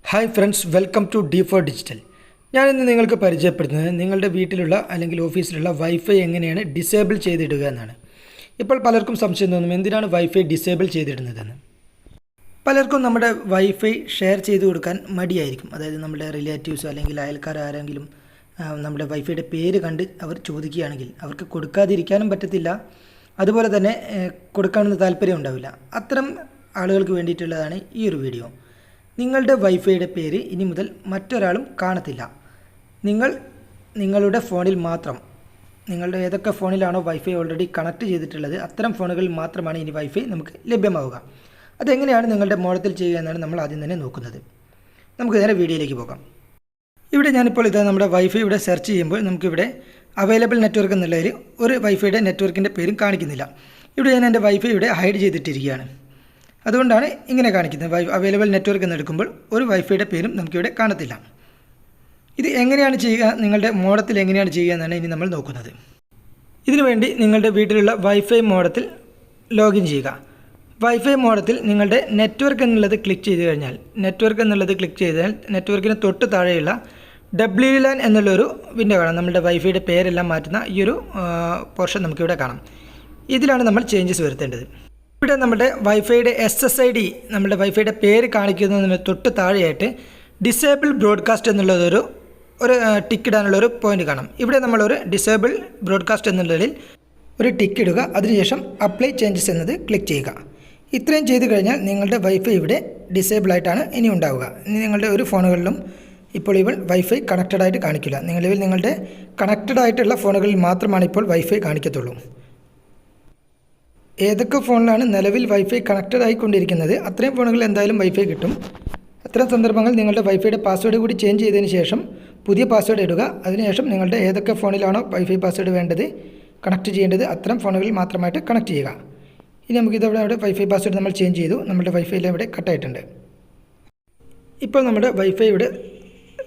Hi friends, welcome to D4 digital. ഞാനിന്ന് നിങ്ങൾക്ക് പരിചയപ്പെടുത്തുന്നത് നിങ്ങളുടെ വീട്ടിലുള്ള അല്ലെങ്കിൽ ഓഫീസിലുള്ള വൈഫൈ എങ്ങനെയാണ് ഡിസേബിൾ ചെയ്തിടുക എന്നാണ്. ഇപ്പോൾ പലർക്കും സംശയം തോന്നും, എന്തിനാണ് വൈഫൈ ഡിസേബിൾ ചെയ്തിടുന്നതെന്ന്. പലർക്കും നമ്മുടെ വൈഫൈ ഷെയർ ചെയ്ത് കൊടുക്കാൻ മടിയായിരിക്കും. അതായത് നമ്മുടെ റിലേറ്റീവ്സോ അല്ലെങ്കിൽ അയൽക്കാർ ആരെങ്കിലും നമ്മുടെ വൈഫൈയുടെ പേര് കണ്ട് അവർ ചോദിക്കുകയാണെങ്കിൽ അവർക്ക് കൊടുക്കാതിരിക്കാനും പറ്റത്തില്ല. അതുപോലെ തന്നെ കൊടുക്കാനൊന്നും താല്പര്യം ഉണ്ടാവില്ല. അത്തരം ആളുകൾക്ക് വേണ്ടിയിട്ടുള്ളതാണ് ഈ ഒരു വീഡിയോ. നിങ്ങളുടെ വൈഫൈയുടെ പേര് ഇനി മുതൽ മറ്റൊരാളും കാണത്തില്ല. നിങ്ങളുടെ ഫോണിൽ മാത്രം, നിങ്ങളുടെ ഏതൊക്കെ ഫോണിലാണോ വൈഫൈ ഓൾറെഡി കണക്ട് ചെയ്തിട്ടുള്ളത് അത്തരം ഫോണുകളിൽ മാത്രമാണ് ഇനി വൈഫൈ നമുക്ക് ലഭ്യമാവുക. അതെങ്ങനെയാണ് നിങ്ങളുടെ മോഡത്തിൽ ചെയ്യുക എന്നാണ് നമ്മൾ ആദ്യം തന്നെ നോക്കുന്നത്. നമുക്ക് നേരെ വീഡിയോയിലേക്ക് പോകാം. ഇവിടെ ഞാനിപ്പോൾ നമ്മുടെ വൈഫൈ ഇവിടെ സെർച്ച് ചെയ്യുമ്പോൾ നമുക്കിവിടെ അവൈലബിൾ നെറ്റ്വർക്ക് എന്നുള്ളതിൽ ഒരു വൈഫൈയുടെ നെറ്റ്വർക്കിൻ്റെ പേരും കാണിക്കുന്നില്ല. ഇവിടെ ഞാൻ എൻ്റെ വൈഫൈ ഇവിടെ ഹൈഡ് ചെയ്തിട്ടിരിക്കുകയാണ്. അതുകൊണ്ടാണ് ഇങ്ങനെ കാണിക്കുന്നത്. അവൈലബിൾ നെറ്റ്വർക്ക് എന്നെടുക്കുമ്പോൾ ഒരു വൈഫൈയുടെ പേരും നമുക്കിവിടെ കാണത്തില്ല. ഇത് എങ്ങനെയാണ് ചെയ്യുക, നിങ്ങളുടെ മോഡത്തിൽ എങ്ങനെയാണ് ചെയ്യുക എന്നാണ് ഇനി നമ്മൾ നോക്കുന്നത്. ഇതിനുവേണ്ടി നിങ്ങളുടെ വീട്ടിലുള്ള വൈഫൈ മോഡത്തിൽ ലോഗിൻ ചെയ്യുക. വൈഫൈ മോഡത്തിൽ നിങ്ങളുടെ നെറ്റ്വർക്ക് എന്നുള്ളത് ക്ലിക്ക് ചെയ്ത് കഴിഞ്ഞാൽ നെറ്റ്വർക്കിന് തൊട്ട് താഴെയുള്ള WLAN എന്നുള്ളൊരു വിൻഡോ കാണാം. നമ്മുടെ വൈഫൈയുടെ പേരെല്ലാം മാറ്റുന്ന ഈ ഒരു പോർഷൻ നമുക്കിവിടെ കാണാം. ഇതിലാണ് നമ്മൾ ചേഞ്ചസ് വരുത്തേണ്ടത്. ഇവിടെ നമ്മുടെ വൈഫൈയുടെ SSID, നമ്മുടെ വൈഫൈയുടെ പേര് കാണിക്കുന്നതിന് തൊട്ട് താഴെയായിട്ട് ഡിസേബിൾ ബ്രോഡ്കാസ്റ്റ് എന്നുള്ളതൊരു ടിക്ക് ഇടാനുള്ളൊരു പോയിന്റ് കാണാം. ഇവിടെ നമ്മളൊരു ഡിസേബിൾ ബ്രോഡ്കാസ്റ്റ് എന്നുള്ളതിൽ ഒരു ടിക്ക് ഇടുക. അതിനുശേഷം അപ്ലൈ ചേഞ്ചസ് എന്നത് ക്ലിക്ക് ചെയ്യുക. ഇത്രയും ചെയ്ത് കഴിഞ്ഞാൽ നിങ്ങളുടെ വൈഫൈ ഇവിടെ ഡിസേബിൾ ആയിട്ടാണ് ഇനി ഉണ്ടാവുക. ഇനി നിങ്ങളുടെ ഒരു ഫോണുകളിലും ഇപ്പോൾ വൈഫൈ കണക്റ്റഡ് ആയിട്ട് കാണിക്കില്ല. നിങ്ങളുടെ കണക്റ്റഡ് ആയിട്ടുള്ള ഫോണുകളിൽ മാത്രമാണ് ഇപ്പോൾ വൈഫൈ കാണിക്കത്തുള്ളൂ. ഏതൊക്കെ ഫോണിലാണ് നിലവിൽ വൈഫൈ കണക്റ്റഡ് ആയിക്കൊണ്ടിരിക്കുന്നത് അത്രയും ഫോണുകളിൽ എന്തായാലും വൈഫൈ കിട്ടും. അത്തരം സന്ദർഭങ്ങൾ നിങ്ങളുടെ വൈഫൈയുടെ പാസ്വേഡ് കൂടി ചേഞ്ച് ചെയ്തതിന് ശേഷം പുതിയ പാസ്വേഡ് ഇടുക. അതിനുശേഷം നിങ്ങളുടെ ഏതൊക്കെ ഫോണിലാണോ വൈഫൈ പാസ്വേഡ് വേണ്ടത്, കണക്ട് ചെയ്യേണ്ടത്, അത്തരം ഫോണുകളിൽ മാത്രമായിട്ട് കണക്ട് ചെയ്യുക. ഇനി നമുക്കിതവിടെ വൈഫൈ പാസ്വേഡ് നമ്മൾ ചേഞ്ച് ചെയ്തു. നമ്മുടെ വൈഫൈയിൽ ഇവിടെ കട്ടായിട്ടുണ്ട്. ഇപ്പോൾ നമ്മുടെ വൈഫൈ ഇവിടെ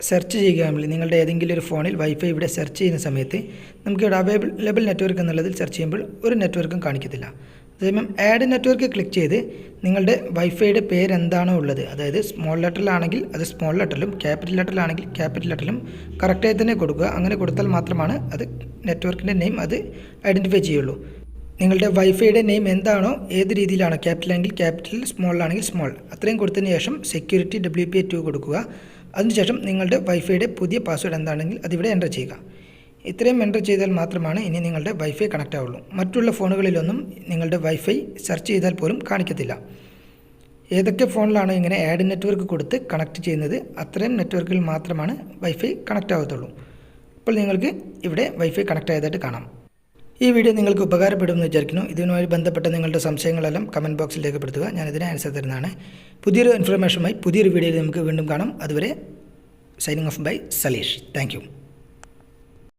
സെർച്ച് ചെയ്യുകയാണെങ്കിൽ നിങ്ങളുടെ ഏതെങ്കിലും ഒരു ഫോണിൽ വൈഫൈ ഇവിടെ സെർച്ച് ചെയ്യുന്ന സമയത്ത് നമുക്കിവിടെ അവൈലബിൾ നെറ്റ്വർക്ക് എന്നുള്ളതിൽ സെർച്ച് ചെയ്യുമ്പോൾ ഒരു നെറ്റ്വർക്കും കാണിക്കത്തില്ല. അതേസമയം ആഡ് നെറ്റ്വർക്ക് ക്ലിക്ക് ചെയ്ത് നിങ്ങളുടെ വൈഫൈയുടെ പേര് എന്താണോ ഉള്ളത്, അതായത് സ്മോൾ ലെറ്ററിലാണെങ്കിൽ അത് സ്മോൾ ലെറ്ററിലും ക്യാപിറ്റൽ ലെറ്ററിലാണെങ്കിൽ ക്യാപിറ്റൽ ലെറ്ററിലും കറക്റ്റായി തന്നെ കൊടുക്കുക. അങ്ങനെ കൊടുത്താൽ മാത്രമാണ് അത് നെറ്റ്വർക്കിൻ്റെ നെയിം അത് ഐഡൻറ്റിഫൈ ചെയ്യുള്ളൂ. നിങ്ങളുടെ വൈഫൈയുടെ നെയിം എന്താണോ, ഏത് രീതിയിലാണോ, ക്യാപിറ്റൽ ആണെങ്കിൽ ക്യാപിറ്റൽ, സ്മോളിലാണെങ്കിൽ സ്മോൾ, അത്രയും കൊടുത്തതിന് ശേഷം സെക്യൂരിറ്റി WPA2 കൊടുക്കുക. അതിനുശേഷം നിങ്ങളുടെ വൈഫൈയുടെ പുതിയ പാസ്വേഡ് എന്താണെങ്കിൽ അതിവിടെ എൻ്റർ ചെയ്യുക. ഇത്രയും എൻ്റർ ചെയ്താൽ മാത്രമാണ് ഇനി നിങ്ങളുടെ വൈഫൈ കണക്റ്റ് ആവുള്ളൂ. മറ്റുള്ള ഫോണുകളിലൊന്നും നിങ്ങളുടെ വൈഫൈ സെർച്ച് ചെയ്താൽ പോലും കാണിക്കത്തില്ല. ഏതൊക്കെ ഫോണിലാണോ ഇങ്ങനെ ആഡ് നെറ്റ്വർക്ക് കൊടുത്ത് കണക്ട് ചെയ്യുന്നത് അത്രയും നെറ്റ്വർക്കിൽ മാത്രമാണ് വൈഫൈ കണക്റ്റ് ആവത്തുള്ളൂ. അപ്പോൾ നിങ്ങൾക്ക് ഇവിടെ വൈഫൈ കണക്റ്റ് ആയതായിട്ട് കാണാം. ഈ വീഡിയോ നിങ്ങൾക്ക് ഉപകാരപ്പെടുമെന്ന് വിചാരിക്കുന്നു. ഇതിനുമായി ബന്ധപ്പെട്ട നിങ്ങളുടെ സംശയങ്ങളെല്ലാം കമൻറ്റ് ബോക്സിൽ രേഖപ്പെടുത്തുക. ഞാനിതിനെ ആൻസർ തരുന്നതാണ്. പുതിയൊരു ഇൻഫർമേഷനുമായി പുതിയൊരു വീഡിയോയിൽ നമുക്ക് വീണ്ടും കാണാം. അതുവരെ signing off by Saleesh. Thank U.